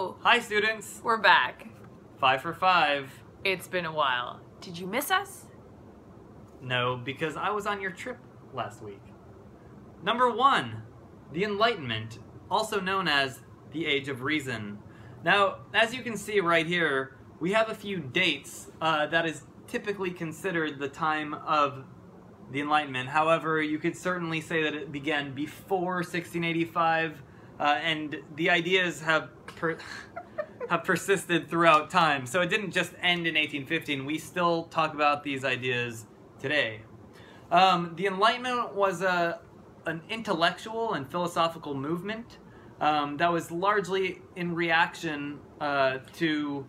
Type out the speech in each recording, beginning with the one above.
Hello! Hi, students. We're back. 5 for 5. It's been a while. Did you miss us? No, because I was on your trip last week. Number 1, the Enlightenment, also known as the Age of Reason. Now, as you can see right here, we have a few dates that is typically considered the time of the Enlightenment. However, you could certainly say that it began before 1685, and the ideas have persisted throughout time. So it didn't just end in 1815. We still talk about these ideas today. The Enlightenment was an intellectual and philosophical movement that was largely in reaction to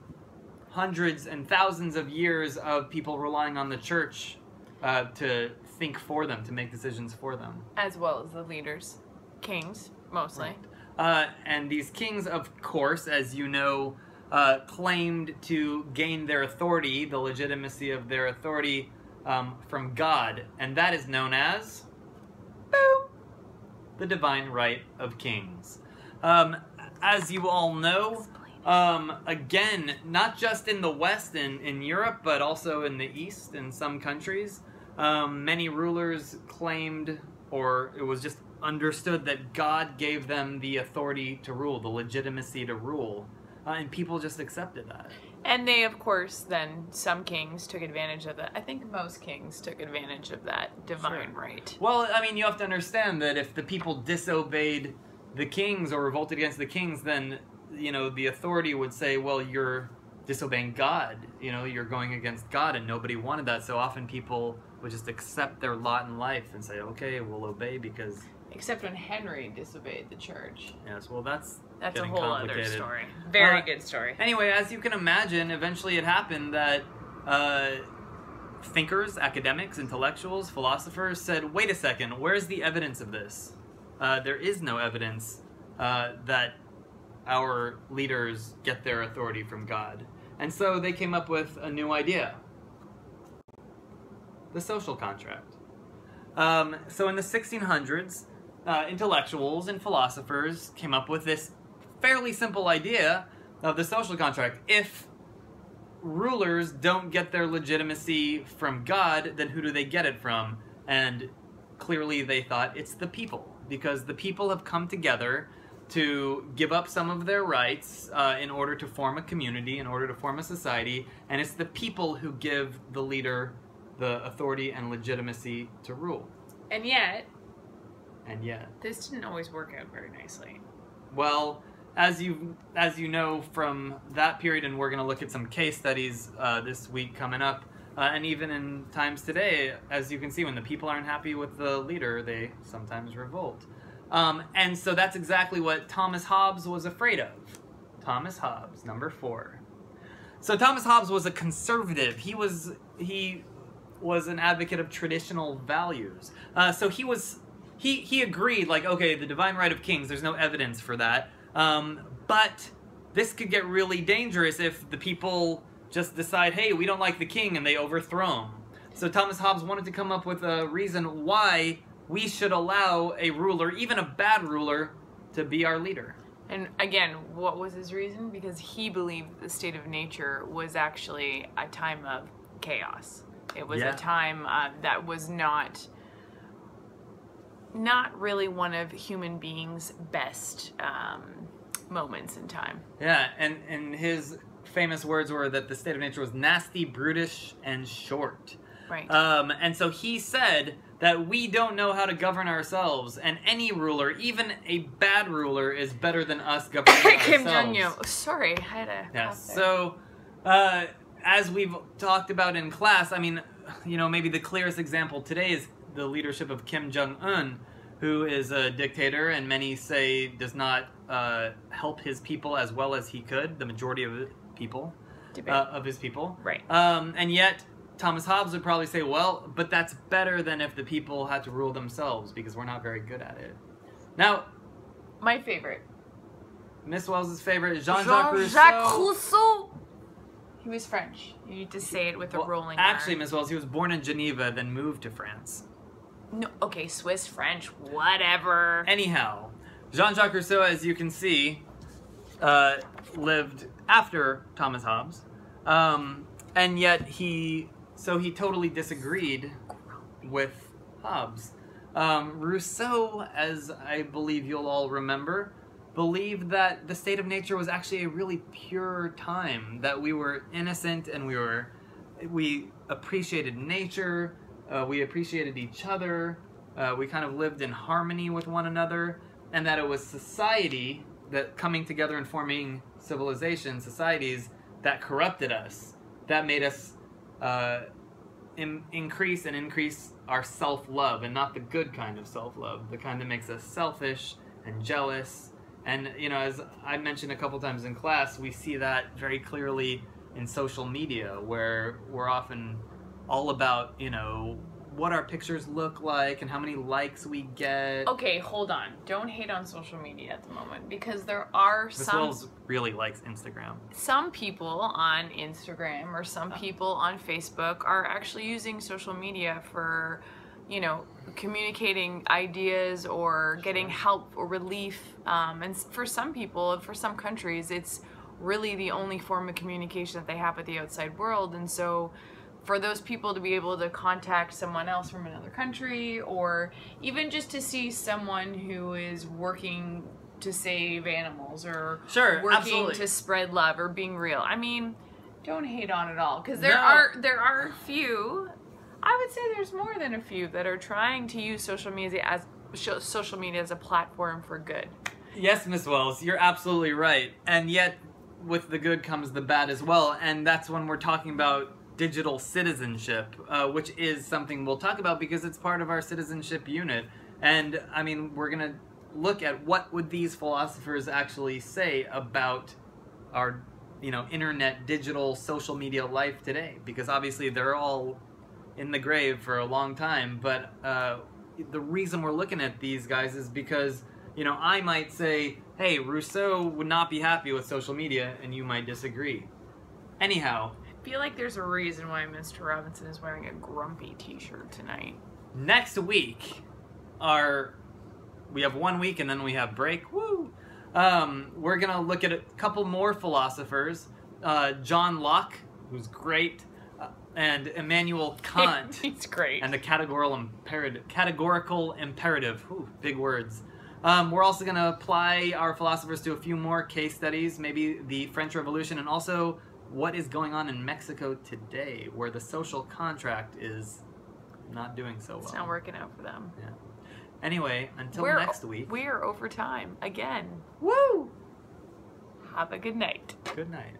hundreds and thousands of years of people relying on the church to think for them, to make decisions for them. As well as the leaders. Kings, mostly. Right. And these kings, of course, as you know, claimed to gain their authority, the legitimacy of their authority, from God. And that is known as the divine right of kings. As you all know, again, not just in the West, in Europe, but also in the East, in some countries, many rulers claimed, or it was just understood, that God gave them the authority to rule, the legitimacy to rule, and people just accepted that. And they, of course, then some kings took advantage of that. I think most kings took advantage of that divine right. Well, I mean, you have to understand that if the people disobeyed the kings or revolted against the kings, then, you know, the authority would say, well, you're disobeying God, you know, you're going against God, and nobody wanted that. So often people would just accept their lot in life and say, okay, we'll obey because... Except when Henry disobeyed the church. Yes, well, that's a whole other story. Very good story. Anyway, as you can imagine, eventually it happened that thinkers, academics, intellectuals, philosophers said, wait a second, where's the evidence of this? There is no evidence that our leaders get their authority from God. And so they came up with a new idea. The social contract. So in the 1600s, intellectuals and philosophers came up with this fairly simple idea of the social contract. If rulers don't get their legitimacy from God, then who do they get it from? And clearly they thought it's the people, because the people have come together to give up some of their rights in order to form a community, in order to form a society, and it's the people who give the leader the authority and legitimacy to rule. And yet, this didn't always work out very nicely. Well, as you know from that period, and we're going to look at some case studies this week coming up, and even in times today, as you can see, when the people aren't happy with the leader, they sometimes revolt. And so that's exactly what Thomas Hobbes was afraid of. Thomas Hobbes, number 4. So Thomas Hobbes was a conservative. He was an advocate of traditional values. So he agreed, like, okay, the divine right of kings, there's no evidence for that. But this could get really dangerous if the people just decide, hey, we don't like the king, and they overthrow him. So Thomas Hobbes wanted to come up with a reason why we should allow a ruler, even a bad ruler, to be our leader. And again, what was his reason? Because he believed the state of nature was actually a time of chaos. It was a time that was not really one of human beings' best moments in time. Yeah, and his famous words were that the state of nature was nasty, brutish, and short. Right. And so he said that we don't know how to govern ourselves, and any ruler, even a bad ruler, is better than us governing ourselves. Kim Jong-un. Sorry, I had a yes. So, as we've talked about in class, I mean, you know, maybe the clearest example today is the leadership of Kim Jong-un, who is a dictator, and many say does not help his people as well as he could, the majority of his people. Right. And yet, Thomas Hobbes would probably say, well, but that's better than if the people had to rule themselves, because we're not very good at it. Now, my favorite. Miss Wells' favorite, Jean-Jacques Rousseau. He was French. You need to say it with a rolling R. Actually, Miss Wells, he was born in Geneva, then moved to France. No, okay, Swiss, French, whatever. Anyhow, Jean-Jacques Rousseau, as you can see, lived after Thomas Hobbes, and yet he totally disagreed with Hobbes. Rousseau, as I believe you'll all remember, believed that the state of nature was actually a really pure time, that we were innocent and we appreciated nature, we appreciated each other, we kind of lived in harmony with one another, and that it was society that coming together and forming civilization, societies that corrupted us, that made us increase our self-love, and not the good kind of self-love, the kind that makes us selfish and jealous. And, you know, as I mentioned a couple times in class, we see that very clearly in social media, where we're often all about, you know, what our pictures look like and how many likes we get. Okay, hold on. Don't hate on social media at the moment, because there are Miss Wells really likes Instagram. Some people on Instagram or some people on Facebook are actually using social media for, you know, communicating ideas or getting help or relief. And for some people, for some countries, it's really the only form of communication that they have with the outside world. And so for those people to be able to contact someone else from another country, or even just to see someone who is working to save animals, or working to spread love, or being real. I mean, don't hate on it all, because there are a few, I would say there's more than a few, that are trying to use social media as a platform for good. Yes, Miss Wells, you're absolutely right. And yet, with the good comes the bad as well, and that's when we're talking about digital citizenship, which is something we'll talk about because it's part of our citizenship unit. And I mean, we're gonna look at what would these philosophers actually say about our, you know, internet, digital, social media life today, because obviously they're all in the grave for a long time. But the reason we're looking at these guys is because, you know, I might say, hey, Rousseau would not be happy with social media, and you might disagree. Anyhow, I feel like there's a reason why Mr. Robinson is wearing a grumpy t-shirt tonight. Next week, we have 1 week and then we have break. Woo! We're going to look at a couple more philosophers. John Locke, who's great, and Immanuel Kant. He's great. And the categorical imperative. Ooh, big words. We're also going to apply our philosophers to a few more case studies, maybe the French Revolution, and also what is going on in Mexico today, where the social contract is not doing so well. It's not working out for them. Yeah. Anyway, until next week. We are over time again. Woo! Have a good night. Good night.